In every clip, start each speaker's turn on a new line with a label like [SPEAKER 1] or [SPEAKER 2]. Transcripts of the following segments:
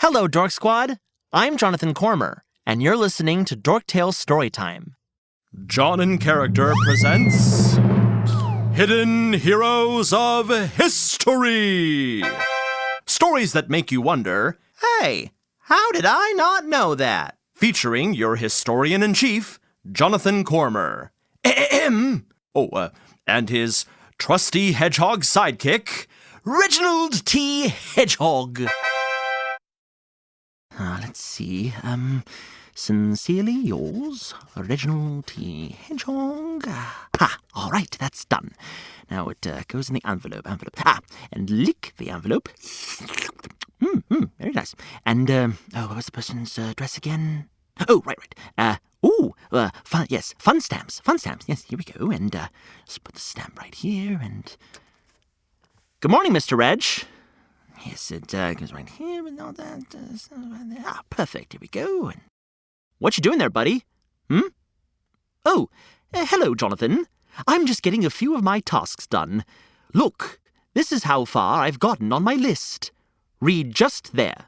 [SPEAKER 1] Hello, Dork Squad. I'm Jonathan Cormer, and you're listening to Dorktales Storytime.
[SPEAKER 2] John in Character presents Hidden Heroes of History. Stories that make you wonder,
[SPEAKER 1] Hey, how did I not know that?
[SPEAKER 2] featuring your historian-in-chief, Jonathan Cormer. Ahem. And his trusty hedgehog sidekick, Reginald T. Hedgehog.
[SPEAKER 1] Let's see. Sincerely yours, Reginald T. Hedgehog. All right, that's done. Now it goes in the envelope. And lick the envelope. Very nice. And, what was the person's address again? Oh, right. Fun stamps. Yes, here we go. And, let's put the stamp right here, and... Good morning, Mr. Reg. Yes, it goes right here, and all that. Right there. Perfect. Here we go. And what you doing there, buddy? Oh, hello, Jonathan. I'm just getting a few of my tasks done. Look, this is how far I've gotten on my list. Read just there.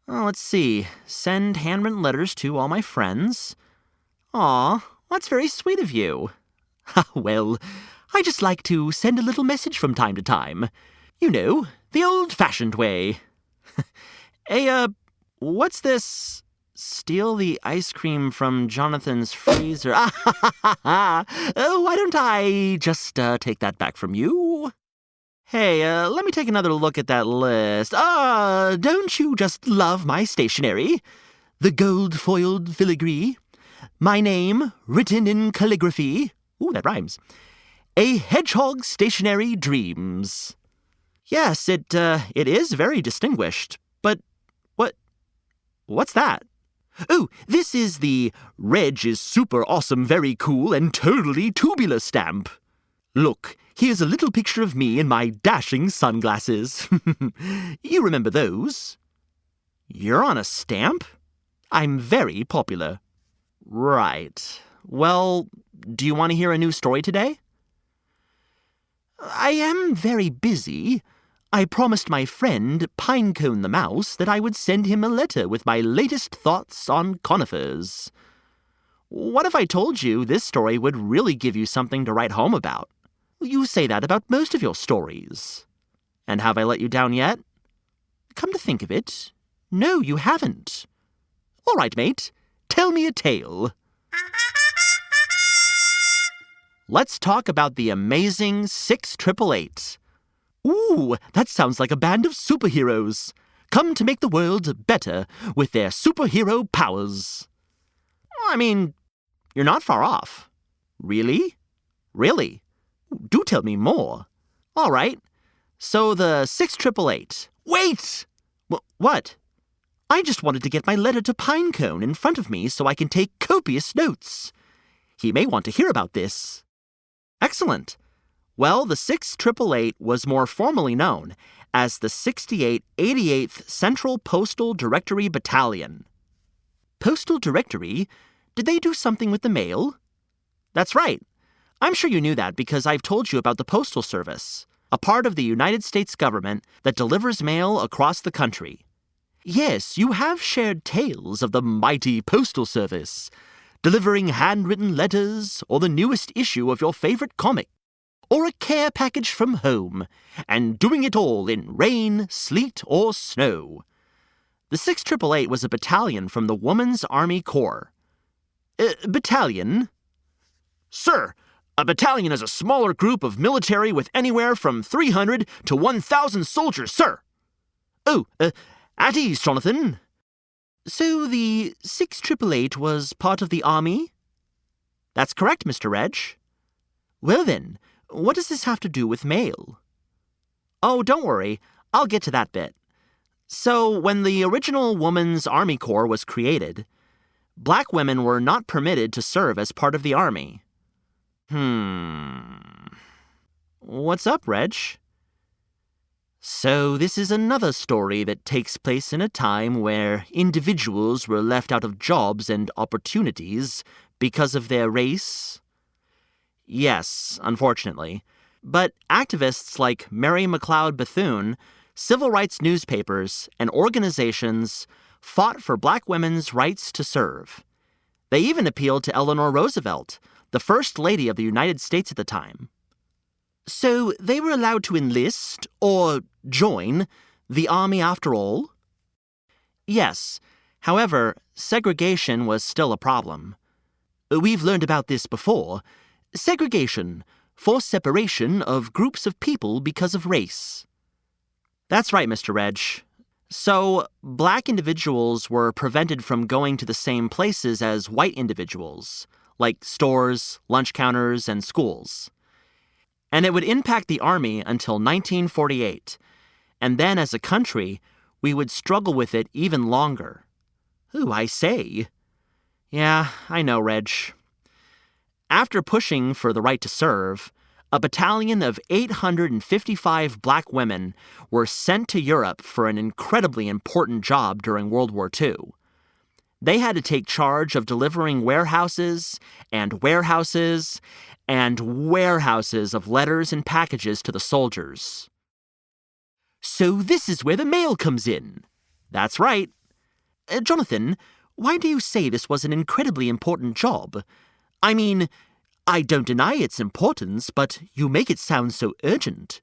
[SPEAKER 1] Oh, let's see. Send handwritten letters to all my friends. Aw, that's very sweet of you. Well, I just like to send a little message from time to time. You know, the old-fashioned way. Hey, what's this? Steal the ice cream from Jonathan's freezer. Why don't I just take that back from you? Hey, let me take another look at that list. Don't you just love my stationery? The gold-foiled filigree. My name, written in calligraphy. Ooh, that rhymes. A hedgehog stationery dreams. Yes, it is very distinguished. But what's that? Oh, this is the Reg is super awesome, very cool, and totally tubular stamp. Look, here's a little picture of me in my dashing sunglasses. You remember those? You're on a stamp? I'm very popular. Right. Well, do you want to hear a new story today? I am very busy. I promised my friend Pinecone the Mouse that I would send him a letter with my latest thoughts on conifers. What if I told you this story would really give you something to write home about? You say that about most of your stories. And have I let you down yet? Come to think of it, no, you haven't. All right, mate, tell me a tale. Let's talk about the amazing 6888. Ooh, that sounds like a band of superheroes. Come to make the world better with their superhero powers. I mean, you're not far off. Really? Really? Do tell me more. All right. So the 6888. Wait! What? I just wanted to get my letter to Pinecone in front of me so I can take copious notes. He may want to hear about this. Excellent. Well, the 6888 was more formally known as the 6888th Central Postal Directory Battalion. Postal Directory? Did they do something with the mail? That's right. I'm sure you knew that because I've told you about the Postal Service, a part of the United States government that delivers mail across the country. Yes, you have shared tales of the mighty Postal Service, delivering handwritten letters or the newest issue of your favorite comic, or a care package from home, and doing it all in rain, sleet, or snow. The 6888 was a battalion from the Women's Army Corps. Battalion? Sir, a battalion is a smaller group of military with anywhere from 300 to 1,000 soldiers, sir. Oh, at ease, Jonathan. So the 6888 was part of the Army? That's correct, Mr. Reg. Well then, what does this have to do with mail? Oh, don't worry. I'll get to that bit. So, when the original Women's Army Corps was created, black women were not permitted to serve as part of the Army. What's up, Reg? So, this is another story that takes place in a time where individuals were left out of jobs and opportunities because of their race? Yes, unfortunately. But activists like Mary McLeod Bethune civil rights newspapers and organizations fought for black women's rights to serve. They even appealed to Eleanor Roosevelt, the First Lady of the United States at the time. So they were allowed to enlist, or join, the army after all? Yes. However, segregation was still a problem. We've learned about this before. Segregation, forced separation of groups of people because of race. That's right, Mr. Reg. So, black individuals were prevented from going to the same places as white individuals, like stores, lunch counters, and schools. And it would impact the Army until 1948. And then, as a country, we would struggle with it even longer. Ooh, I say. Yeah, I know, Reg. After pushing for the right to serve, a battalion of 855 black women were sent to Europe for an incredibly important job during World War II. They had to take charge of delivering warehouses and warehouses and warehouses of letters and packages to the soldiers. So this is where the mail comes in. That's right. Jonathan, why do you say this was an incredibly important job? I mean, I don't deny its importance, but you make it sound so urgent.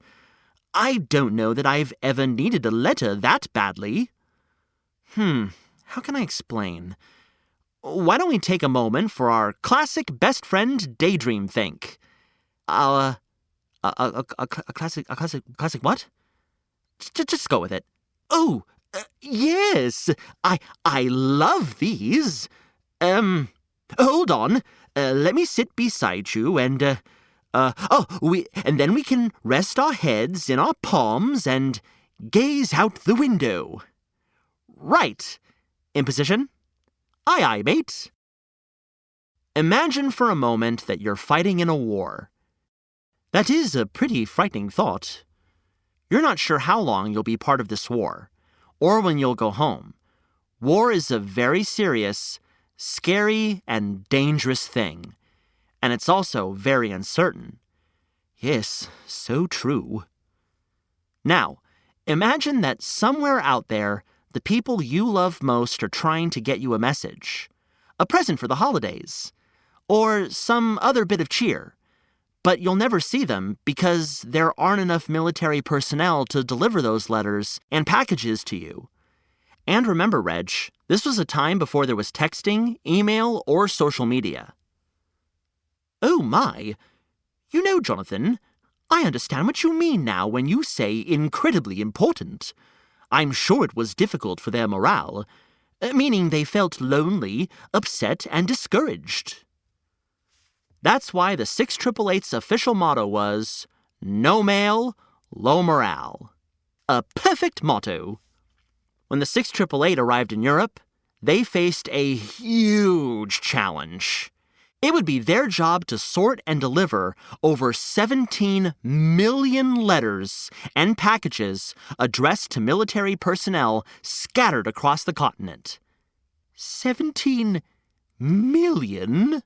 [SPEAKER 1] I don't know that I've ever needed a letter that badly. How can I explain? Why don't we take a moment for our classic best friend daydream think? A classic what? Just go with it. Oh, yes, I love these. Hold on. Let me sit beside you and, and then we can rest our heads in our palms and gaze out the window. Right. In position? Aye, aye, mate. Imagine for a moment that you're fighting in a war. That is a pretty frightening thought. You're not sure how long you'll be part of this war, or when you'll go home. War is a very serious, scary, and dangerous thing. And it's also very uncertain. Yes, so true. Now, imagine that somewhere out there, the people you love most are trying to get you a message, a present for the holidays, or some other bit of cheer. But you'll never see them because there aren't enough military personnel to deliver those letters and packages to you. And remember, Reg, this was a time before there was texting, email, or social media. Oh my! You know, Jonathan, I understand what you mean now when you say incredibly important. I'm sure it was difficult for their morale, meaning they felt lonely, upset, and discouraged. That's why the 688's official motto was, no mail, low morale. A perfect motto. When the 688 arrived in Europe, they faced a huge challenge. It would be their job to sort and deliver over 17 million letters and packages addressed to military personnel scattered across the continent. 17 million?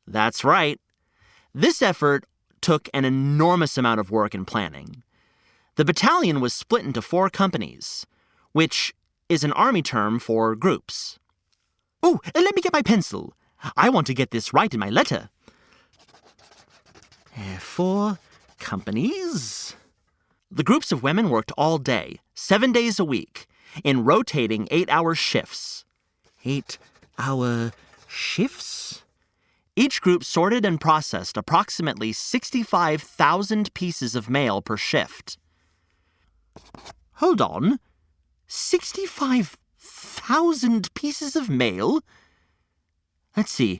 [SPEAKER 1] That's right. This effort took an enormous amount of work and planning. The battalion was split into 4 companies, which is an army term for groups. Oh, let me get my pencil. I want to get this right in my letter. 4 companies. The groups of women worked all day, 7 days a week, in rotating 8-hour shifts. 8-hour shifts? Each group sorted and processed approximately 65,000 pieces of mail per shift. Hold on. 65,000 pieces of mail? Let's see.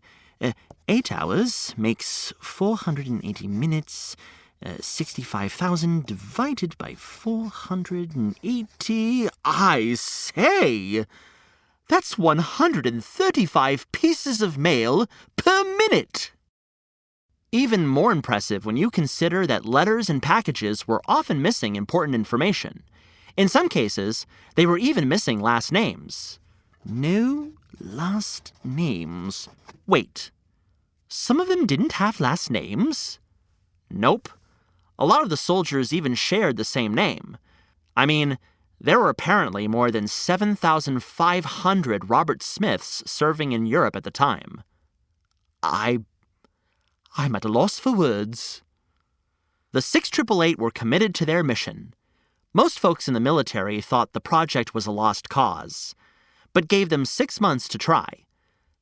[SPEAKER 1] 8 hours makes 480 minutes. 65,000 divided by 480. I say! That's 135 pieces of mail per minute! Even more impressive when you consider that letters and packages were often missing important information. In some cases, they were even missing last names. No last names. Wait, some of them didn't have last names? Nope. A lot of the soldiers even shared the same name. I mean, there were apparently more than 7,500 Robert Smiths serving in Europe at the time. I'm at a loss for words. The 6888 were committed to their mission. Most folks in the military thought the project was a lost cause, but gave them 6 months to try.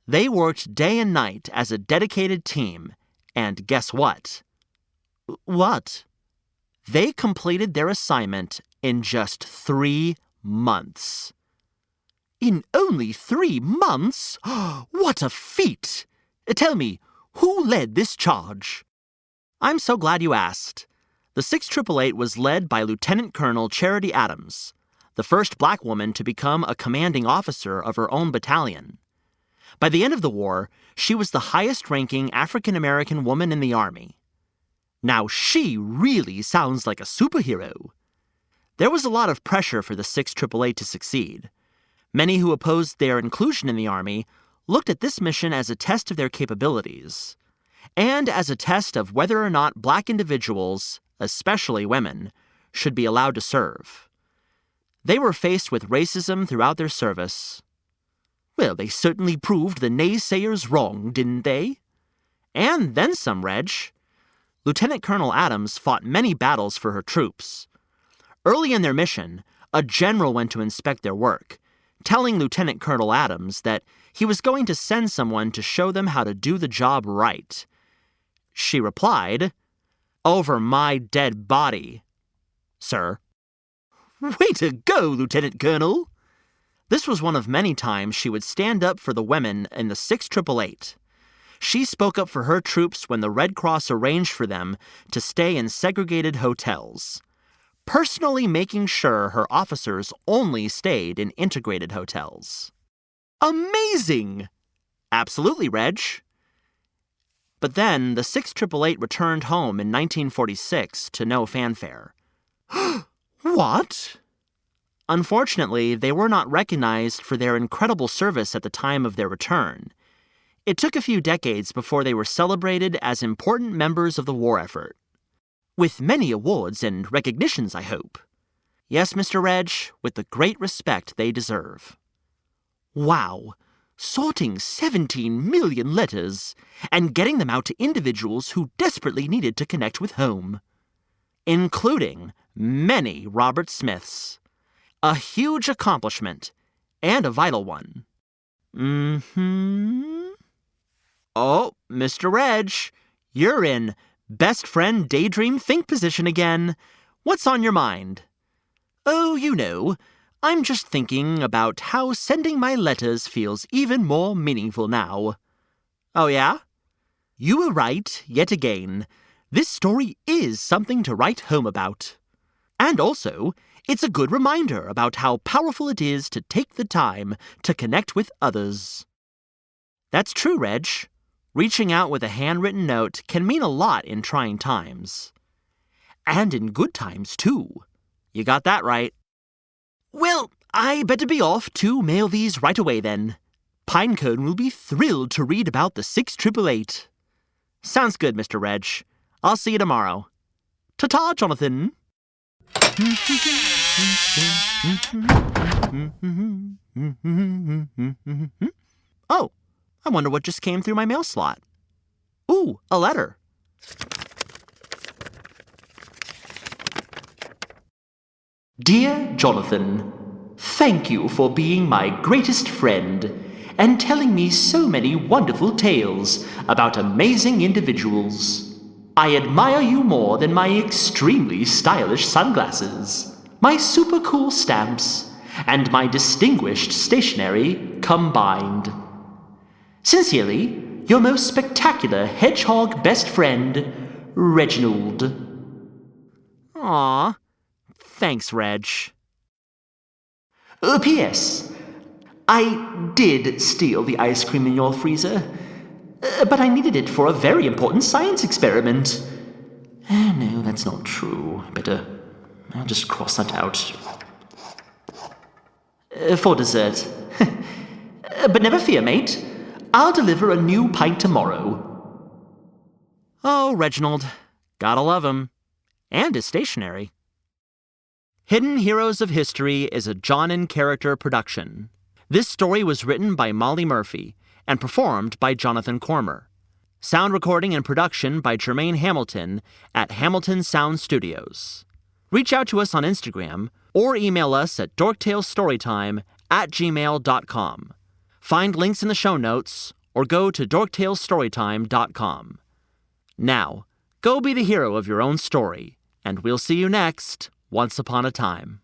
[SPEAKER 1] They worked day and night as a dedicated team, and guess what? What? They completed their assignment in just 3 months. In only 3 months? What a feat! Tell me, who led this charge? I'm so glad you asked. The 6888 was led by Lieutenant Colonel Charity Adams, the first black woman to become a commanding officer of her own battalion. By the end of the war, she was the highest-ranking African-American woman in the Army. Now she really sounds like a superhero. There was a lot of pressure for the 6888 to succeed. Many who opposed their inclusion in the Army looked at this mission as a test of their capabilities, and as a test of whether or not black individuals, especially women, should be allowed to serve. They were faced with racism throughout their service. Well, they certainly proved the naysayers wrong, didn't they? And then some, Reg. Lieutenant Colonel Adams fought many battles for her troops. Early in their mission, a general went to inspect their work, telling Lieutenant Colonel Adams that he was going to send someone to show them how to do the job right. She replied, "Over my dead body, sir." Way to go, Lieutenant Colonel! This was one of many times she would stand up for the women in the 6888. She spoke up for her troops when the Red Cross arranged for them to stay in segregated hotels, personally making sure her officers only stayed in integrated hotels. Amazing! Absolutely, Reg. But then the 6888 returned home in 1946 to no fanfare. What? Unfortunately, they were not recognized for their incredible service at the time of their return. It took a few decades before they were celebrated as important members of the war effort. With many awards and recognitions, I hope. Yes, Mr. Reg, with the great respect they deserve. Wow! Sorting 17 million letters and getting them out to individuals who desperately needed to connect with home. Including many Robert Smiths. A huge accomplishment, and a vital one. Oh, Mr. Reg, you're in best friend daydream think position again. What's on your mind? Oh, you know, I'm just thinking about how sending my letters feels even more meaningful now. Oh, yeah? You were right, yet again. This story is something to write home about. And also, it's a good reminder about how powerful it is to take the time to connect with others. That's true, Reg. Reaching out with a handwritten note can mean a lot in trying times. And in good times, too. You got that right. Well, I better be off to mail these right away, then. Pinecone will be thrilled to read about the 6888. Sounds good, Mr. Reg. I'll see you tomorrow. Ta-ta, Jonathan. Oh, I wonder what just came through my mail slot. Ooh, a letter. Dear Jonathan, thank you for being my greatest friend and telling me so many wonderful tales about amazing individuals. I admire you more than my extremely stylish sunglasses, my super cool stamps, and my distinguished stationery combined. Sincerely, your most spectacular hedgehog best friend, Reginald. Aw, thanks, Reg. P.S. I did steal the ice cream in your freezer, but I needed it for a very important science experiment. No, that's not true. I'll just cross that out. For dessert. But never fear, mate. I'll deliver a new pint tomorrow. Oh, Reginald. Gotta love him. And his stationery. Hidden Heroes of History is a John and Character production. This story was written by Molly Murphy and performed by Jonathan Cormer. Sound recording and production by Jermaine Hamilton at Hamilton Sound Studios. Reach out to us on Instagram or email us at dorktalestorytime@gmail.com. Find links in the show notes or go to dorktalestorytime.com. Now, go be the hero of your own story, and we'll see you next Once Upon a Time.